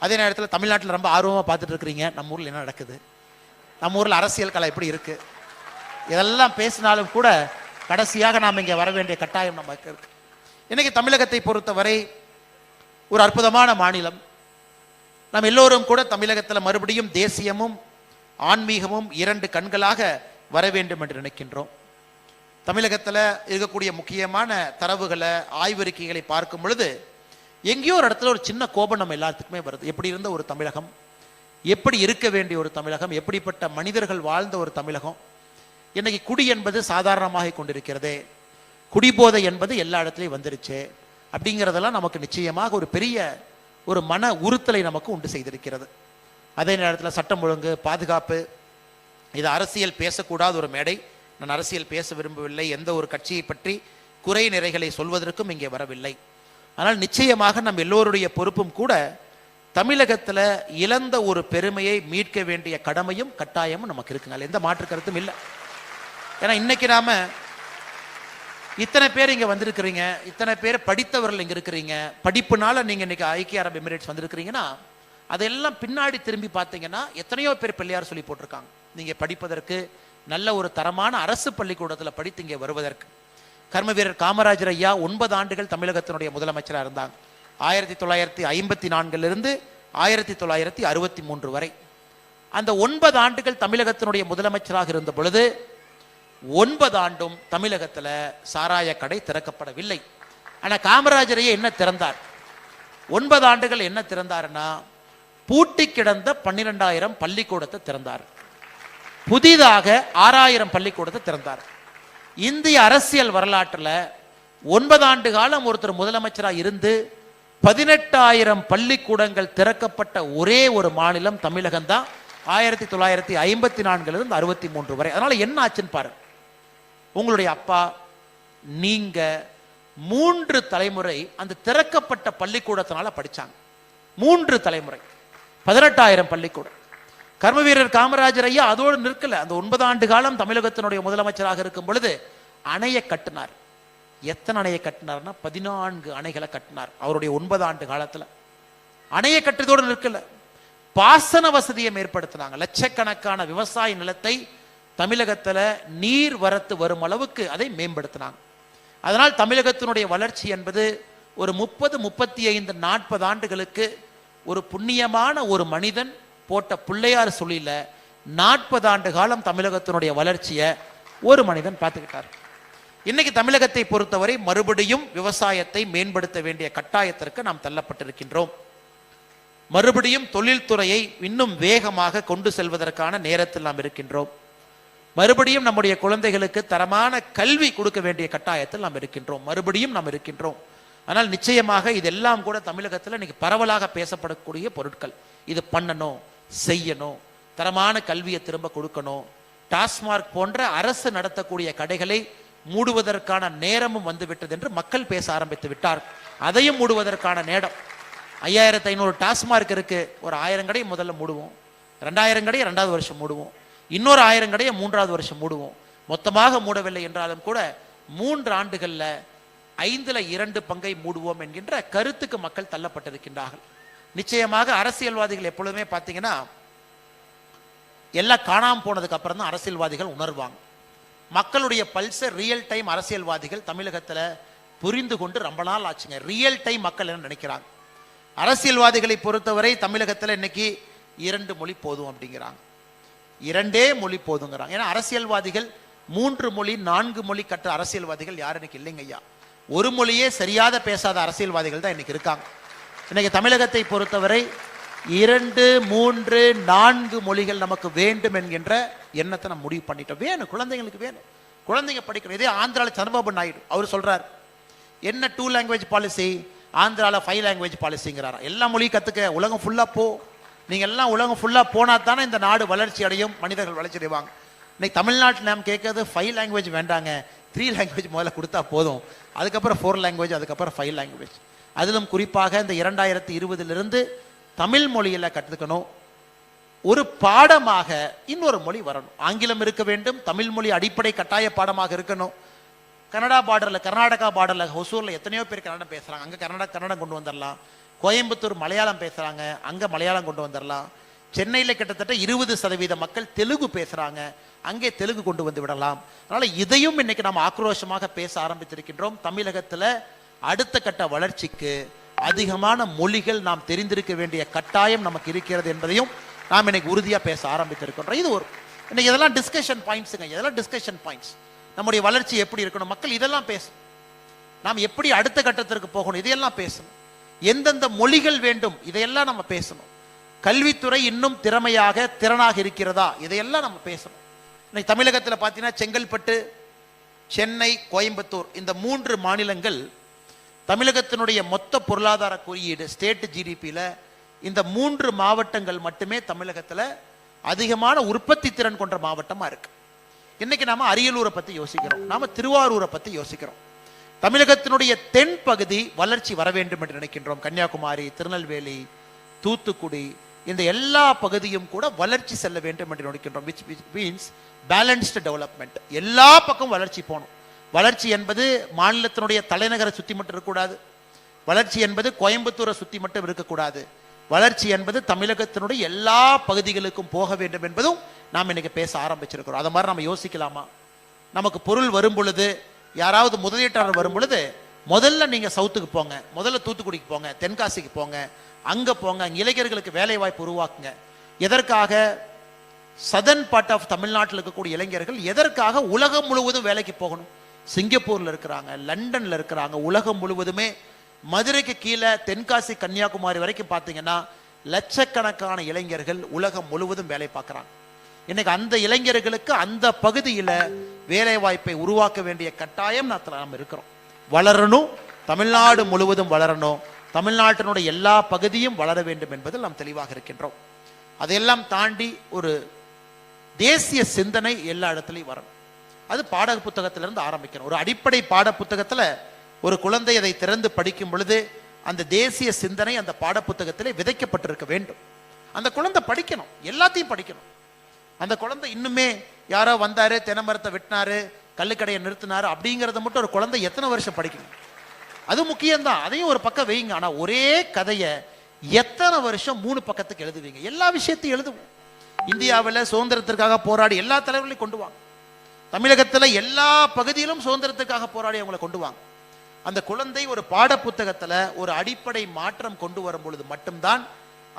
அதே நேரத்தில் தமிழ்நாட்டில் ரொம்ப ஆர்வமாக பார்த்துட்டு இருக்கிறீங்க நம்ம ஊரில் என்ன நடக்குது, நம்ம ஊரில் அரசியல் கலை எப்படி இருக்கு, இதெல்லாம் பேசினாலும் கூட கடைசியாக நாம் இங்கே வர வேண்டிய கட்டாயம் நமக்கு இருக்கு. இன்னைக்கு தமிழகத்தை பொறுத்தவரை ஒரு அற்புதமான மாநிலம். நாம் எல்லோரும் கூட தமிழகத்தில் மறுபடியும் தேசியமும் ஆன்மீகமும் இரண்டு கண்களாக வர வேண்டும் என்று நினைக்கின்றோம். தமிழகத்தில் இருக்கக்கூடிய முக்கியமான தரவுகளை ஆய்வறிக்கைகளை பார்க்கும் பொழுது எங்கேயோ ஒரு இடத்துல ஒரு சின்ன கோபம் நம்ம எல்லாத்துக்குமே வருது. எப்படி இருந்த ஒரு தமிழகம், எப்படி இருக்க வேண்டிய ஒரு தமிழகம், எப்படிப்பட்ட மனிதர்கள் வாழ்ந்த ஒரு தமிழகம். இன்னைக்கு குடி என்பது சாதாரணமாக கொண்டிருக்கிறதே, குடிபோதை என்பது எல்லா இடத்துலையும் வந்துருச்சு அப்படிங்கிறதெல்லாம் நமக்கு நிச்சயமாக ஒரு பெரிய ஒரு மன உறுத்தலை நமக்கு உண்டு செய்திருக்கிறது. அதே நேரத்தில் சட்டம் ஒழுங்கு, பாதுகாப்பு, இது அரசியல் பேசக்கூடாத ஒரு மேடை. நான் அரசியல் பேச விரும்பவில்லை, எந்த ஒரு கட்சியை பற்றி குறை நிறைகளை சொல்வதற்கும் இங்கே வரவில்லை. ஆனால் நிச்சயமாக நம் எல்லோருடைய பொறுப்பும் கூட தமிழகத்தில் இழந்த ஒரு பெருமையை மீட்க வேண்டிய கடமையும் கட்டாயமும் நமக்கு இருக்குங்க. எந்த மாற்று கருத்தும் இல்லை. ஏன்னா இன்னைக்கு நாம இத்தனை பேர் இங்க வந்திருக்கிறீங்க, இத்தனை பேர் படித்தவர்கள் இங்க இருக்கிறீங்க, படிப்புனால நீங்க இன்னைக்கு ஐக்கிய அரபு எமிரேட்ஸ் வந்திருக்கிறீங்கன்னா அதெல்லாம் பின்னாடி திரும்பி பார்த்தீங்கன்னா எத்தனையோ பேர் பிள்ளையார் சொல்லி போட்டிருக்காங்க. நீங்க படிப்பதற்கு நல்ல ஒரு தரமான அரசு பள்ளிக்கூடத்தில் படித்து இங்கே வருவதற்கு. கர்ம வீரர் காமராஜர் ஐயா 9 ஆண்டுகள் தமிழகத்தினுடைய முதலமைச்சராக இருந்தாங்க. 1954 1963 வரை. அந்த 9 ஆண்டுகள் தமிழகத்தினுடைய முதலமைச்சராக இருந்த பொழுது 9 ஆண்டும் தமிழகத்தில் சாராய கடை திறக்கப்படவில்லை. ஆனால் காமராஜர் ஐயா என்ன திறந்தார்? 9 ஆண்டுகள் என்ன திறந்தாருன்னா பூட்டி கிடந்த 12,000 பள்ளிக்கூடத்தை திறந்தார். புதிதாக 6,000 பள்ளிக்கூடத்தை திறந்தார். இந்திய அரசியல் வரலாற்றில் 9 ஆண்டு காலம் ஒருத்தர் முதலமைச்சராக இருந்து 18,000 பள்ளிக்கூடங்கள் திறக்கப்பட்ட ஒரே ஒரு மாநிலம் தமிழகம் தான். 1954 63 வரை. அதனால என்ன ஆச்சுன்னு பாருங்க. உங்களுடைய அப்பா நீங்க 3 தலைமுறை அந்த திறக்கப்பட்ட பள்ளிக்கூடத்தினால படிச்சாங்க. 3 தலைமுறை 18,000 பள்ளிக்கூடம். கர்ம வீரர் காமராஜர் ஐயா அதோடு நிற்கல. அந்த 9 ஆண்டு காலம் தமிழகத்தினுடைய முதலமைச்சராக இருக்கும் பொழுது அணையை கட்டினார். எத்தனை அணையை கட்டினார்னா 14 அணைகளை கட்டினார் அவருடைய 9 ஆண்டு காலத்தில். அணையை கட்டுறதோடு நிற்கல, பாசன வசதியை ஏற்படுத்தினாங்க. லட்சக்கணக்கான விவசாய நிலத்தை தமிழகத்தில் நீர் வரத்து வரும் அளவுக்கு அதை மேம்படுத்தினாங்க. அதனால் தமிழகத்தினுடைய வளர்ச்சி என்பது ஒரு 30, 35, 40 ஆண்டுகளுக்கு ஒரு புண்ணியமான ஒரு மனிதன் போட்ட பிள்ளையார் சொல்லில 40 ஆண்டு காலம் தமிழகத்தினுடைய வளர்ச்சியை ஒரு மனிதன் பார்த்துக்கிட்டார். இன்னைக்கு தமிழகத்தை பொறுத்தவரை மறுபடியும் விவசாயத்தை மேம்படுத்த வேண்டிய கட்டாயத்திற்கு நாம் தள்ளப்பட்டிருக்கின்றோம். மறுபடியும் தொழில்துறையை இன்னும் வேகமாக கொண்டு செல்வதற்கான நேரத்தில் நாம் இருக்கின்றோம். மறுபடியும் நம்முடைய குழந்தைகளுக்கு தரமான கல்வி கொடுக்க வேண்டிய கட்டாயத்தில் நாம் இருக்கின்றோம். மறுபடியும் நாம் இருக்கின்றோம். ஆனால் நிச்சயமாக இதெல்லாம் கூட தமிழகத்தில் இன்னைக்கு பரவலாக பேசப்படக்கூடிய பொருட்கள். இது பண்ணணும், செய்யணும், தரமான கல்வியை திரும்ப கொடுக்கணும். டாஸ்மார்க் போன்ற அரசு நடத்தக்கூடிய கடைகளை மூடுவதற்கான நேரமும் வந்துவிட்டது என்று மக்கள் பேச ஆரம்பித்து விட்டார். அதையும் மூடுவதற்கான நேரம். 5500 டாஸ்மார்க் இருக்கு. ஒரு 1000 கடை முதல்ல மூடுவோம், 2000 கடையை 2வது வருஷம் மூடுவோம், இன்னொரு 1000 கடையை 3வது வருஷம் மூடுவோம். மொத்தமாக மூடவில்லை என்றாலும் கூட 3 ஆண்டுகள்ல 2 பங்கை மூடுவோம் என்கின்ற கருத்துக்கு மக்கள் தள்ளப்பட்டிருக்கின்றார்கள். நிச்சயமாக அரசியல்வாதிகள் எப்பொழுதுமே பார்த்தீங்கன்னா எல்லாம் காணாமல் போனதுக்கு அப்புறம் தான் அரசியல்வாதிகள் உணர்வாங்க. மக்களுடைய பல்ஸை ரியல் டைம் அரசியல்வாதிகள் தமிழகத்தில் புரிந்து கொண்டு ரொம்ப நாள் ஆச்சுங்க. ரியல் டைம் மக்கள் என்ன நினைக்கிறாங்க? அரசியல்வாதிகளை பொறுத்தவரை தமிழகத்தில் இன்னைக்கு 2 மொழி போதும் அப்படிங்கிறாங்க. 2 மொழி போதுங்கிறாங்க. ஏன்னா அரசியல்வாதிகள் 3 மொழி 4 மொழி கற்ற அரசியல்வாதிகள் யாரும் இன்னைக்கு இல்லைங்க ஐயா. ஒரு மொழியே சரியாக பேசாத அரசியல்வாதிகள் தான் இன்னைக்கு இருக்காங்க. இன்னைக்கு தமிழகத்தை பொறுத்தவரை 2, 3, 4 மொழிகள் நமக்கு வேண்டும் என்கின்ற எண்ணத்தை நம்ம முடிவு பண்ணிட்டோம். வேணும், குழந்தைங்களுக்கு வேணும், குழந்தைங்க படிக்கணும். இதே ஆந்திராவில் சந்திரபாபு நாயுடு அவர் சொல்றார், என்ன 2 லாங்குவேஜ் பாலிசி, ஆந்திராவில் 5 லாங்குவேஜ் பாலிசிங்கிறாரா. எல்லா மொழியும் கற்றுக்க, உலகம் ஃபுல்லாக போ, நீங்கள் எல்லாம் உலகம் ஃபுல்லாக போனால் தானே இந்த நாடு வளர்ச்சி அடையும், மனிதர்கள் வளர்ச்சி அடைவாங்க. இன்னைக்கு தமிழ்நாட்டில் நாம் கேட்கறது 5 லாங்குவேஜ் வேண்டாங்க, 3 லாங்குவேஜ் முதல்ல கொடுத்தா போதும், அதுக்கப்புறம் 4 லாங்குவேஜ், அதுக்கப்புறம் 5 லாங்குவேஜ். அதிலும் குறிப்பாக இந்த 2020 தமிழ் மொழியில் கற்றுக்கணும். ஒரு பாடமாக இன்னொரு மொழி வரணும். ஆங்கிலம் இருக்க வேண்டும், தமிழ் மொழி அடிப்படை கட்டாய பாடமாக இருக்கணும். கனடா பார்டரில், கர்நாடகா பார்டரில், ஹொசூரில் எத்தனையோ பேர் கன்னடம் பேசுகிறாங்க. அங்கே கன்னடம் கொண்டு வந்துடலாம். கோயம்புத்தூர் மலையாளம் பேசுறாங்க, அங்க மலையாளம் கொண்டு வந்துடலாம். சென்னையில் கிட்டத்தட்ட 20% மக்கள் தெலுங்கு பேசுறாங்க, அங்கே தெலுங்கு கொண்டு வந்து விடலாம். அதனால இதையும் இன்னைக்கு நாம் ஆக்ரோஷமாக பேச ஆரம்பித்திருக்கின்றோம். தமிழகத்தில் அடுத்த கட்ட வளர்ச்சிக்கு அதிகமான மொழிகள் நாம் தெரிந்திருக்க வேண்டிய கட்டாயம் நமக்கு இருக்கிறது என்பதையும் நாம் இன்னைக்கு உறுதியாக பேச ஆரம்பித்திருக்கின்றோம். இது ஒரு இன்னைக்கு இதெல்லாம் டிஸ்கஷன் பாயிண்ட்ஸுங்க, இதெல்லாம் டிஸ்கஷன் பாயிண்ட்ஸ். நம்முடைய வளர்ச்சி எப்படி இருக்கணும், மக்கள் இதெல்லாம் பேசணும். நாம் எப்படி அடுத்த கட்டத்திற்கு போகணும், இதையெல்லாம் பேசணும். எந்தெந்த மொழிகள் வேண்டும், இதையெல்லாம் நம்ம பேசணும். கல்வித்துறை இன்னும் திறனாக இருக்கிறதா, இதையெல்லாம் நம்ம பேசணும். இன்னைக்கு தமிழகத்தில் பார்த்தீங்கன்னா செங்கல்பட்டு, சென்னை, கோயம்புத்தூர் இந்த 3 மாநிலங்கள் தமிழகத்தினுடைய மொத்த பொருளாதார குறியீடு ஸ்டேட் ஜிடிபியில் இந்த 3 மாவட்டங்கள் மட்டுமே தமிழகத்தில் அதிகமான உற்பத்தி திறன் கொண்ட மாவட்டமாக இருக்கு. இன்னைக்கு நாம அரியலூரை பற்றி யோசிக்கிறோம், நாம திருவாரூரை பற்றி யோசிக்கிறோம். தமிழகத்தினுடைய தென் பகுதி வளர்ச்சி வர வேண்டும் என்று நினைக்கின்றோம். கன்னியாகுமரி, திருநெல்வேலி, தூத்துக்குடி இந்த எல்லா பகுதியும் கூட வளர்ச்சி செல்ல வேண்டும் என்று நினைக்கின்றோம். which means balanced development. எல்லா பக்கம் வளர்ச்சி போகணும். வளர்ச்சி என்பது மாநிலத்தினுடைய தலைநகரை சுற்றி மட்டும் இருக்கக்கூடாது. வளர்ச்சி என்பது கோயம்புத்தூரை சுற்றி மட்டும் இருக்கக்கூடாது. வளர்ச்சி என்பது தமிழகத்தினுடைய எல்லா பகுதிகளுக்கும் போக வேண்டும் என்பதும் நாம் இன்னைக்கு பேச ஆரம்பிச்சிருக்கிறோம். அதை மாதிரி நம்ம யோசிக்கலாமா? நமக்கு பொருள் வரும் பொழுது, யாராவது முதலீட்டாளர் வரும் பொழுது, முதல்ல நீங்க சவுத்துக்கு போங்க, முதல்ல தூத்துக்குடிக்கு போங்க, தென்காசிக்கு போங்க, அங்க போங்க, இளைஞர்களுக்கு வேலை வாய்ப்பு உருவாக்குங்க. எதற்காக? சதர்ன் பார்ட் ஆஃப் தமிழ்நாட்டில் இருக்கக்கூடிய இளைஞர்கள் எதற்காக உலகம் முழுவதும் வேலைக்கு போகணும்? சிங்கப்பூர்ல இருக்கிறாங்க, லண்டன்ல இருக்கிறாங்க, உலகம் முழுவதுமே. மதுரைக்கு கீழே தென்காசி, கன்னியாகுமரி வரைக்கும் பார்த்தீங்கன்னா லட்சக்கணக்கான இளைஞர்கள் உலகம் முழுவதும் வேலை பார்க்குறாங்க. இன்னைக்கு அந்த இளைஞர்களுக்கு அந்த பகுதியில் வேலை வாய்ப்பை உருவாக்க வேண்டிய கட்டாயம் நாம் இருக்கிறோம். வளரணும், தமிழ்நாடு முழுவதும் வளரணும், தமிழ்நாட்டினுடைய எல்லா பகுதியும் வளர வேண்டும் என்பதில் நாம் தெளிவாக இருக்கின்றோம். அதையெல்லாம் தாண்டி ஒரு தேசிய சிந்தனை எல்லா இடத்துலையும் வரணும். அது பாட புத்தகத்திலிருந்து ஆரம்பிக்கணும். ஒரு அடிப்படை பாட புத்தகத்தில் ஒரு குழந்தை அதை திறந்து படிக்கும் பொழுது அந்த தேசிய சிந்தனை அந்த பாட புத்தகத்திலே விதைக்கப்பட்டிருக்க வேண்டும். அந்த குழந்தை படிக்கணும், எல்லாத்தையும் படிக்கணும். அந்த குழந்தை இன்னுமே யாரோ வந்தாரு, தென்னை வெட்டினாரு, கல்லுக்கடையை நிறுத்தினாரு அப்படிங்கிறத மட்டும் ஒரு குழந்தை எத்தனை வருஷம் படிக்கணும்? அது முக்கியம்தான், அதையும் ஒரு பக்கம் வைங்க. ஆனா ஒரே கதையை எத்தனை வருஷம் 3 பக்கத்துக்கு எழுதுவீங்க? எல்லா விஷயத்தையும் எழுதுவோம். இந்தியாவில் சுதந்திரத்திற்காக போராடி எல்லா தலைவர்களையும் கொண்டு வாங்க. தமிழகத்தில் எல்லா பகுதியிலும் சுதந்திரத்திற்காக போராடி அவங்களை கொண்டு வாங்க. அந்த குழந்தை ஒரு பாட புத்தகத்தில் ஒரு அடிப்படை மாற்றம் கொண்டு வரும் பொழுது மட்டும்தான்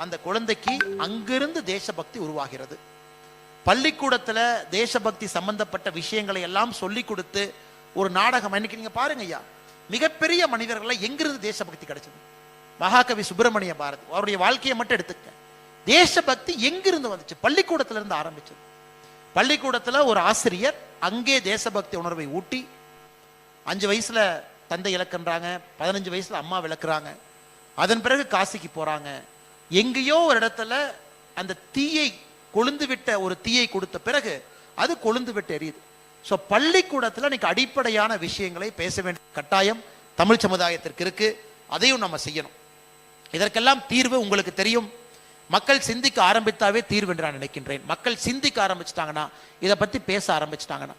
அந்த குழந்தைக்கு அங்கிருந்து தேசபக்தி உருவாகிறது. பள்ளிக்கூடத்தில் தேசபக்தி சம்பந்தப்பட்ட விஷயங்களை எல்லாம் சொல்லி கொடுத்து ஒரு நாடகம், இன்னைக்கு நீங்க பாருங்க ஐயா, மிகப்பெரிய மனிதர்களை எங்கிருந்து தேசபக்தி கிடைச்சது? மகாகவி சுப்பிரமணிய பாரதி, அவருடைய வாழ்க்கையை மட்டும் எடுத்துக்க. தேசபக்தி எங்கிருந்து வந்துச்சு? பள்ளிக்கூடத்திலிருந்து ஆரம்பிச்சது. பள்ளிக்கூடத்தில் ஒரு ஆசிரியர் அங்கே தேசபக்தி உணர்வை ஊட்டி 5 வயசுல தந்தை இழக்கின்றாங்க, 15 வயசுல அம்மா விளக்குறாங்க. அதன் பிறகு காசிக்கு போறாங்க. எங்கேயோ ஒரு இடத்துல அந்த தீயை கொழுந்து விட்ட ஒரு தீயை கொடுத்த பிறகு அது கொழுந்து விட்டு எரியுது. ஸோ பள்ளிக்கூடத்தில் இன்னைக்கு அடிப்படையான விஷயங்களை பேச வேண்டிய கட்டாயம் தமிழ் சமுதாயத்திற்கு இருக்கு. அதையும் நம்ம செய்யணும். இதற்கெல்லாம் தீர்வு உங்களுக்கு தெரியும். மக்கள் சிந்திக்க ஆரம்பித்தாவே தீர்வு என்று நான் நினைக்கின்றேன். மக்கள் சிந்திக்க ஆரம்பிச்சிட்டாங்கன்னா, இதை பத்தி பேச ஆரம்பிச்சிட்டாங்கன்னா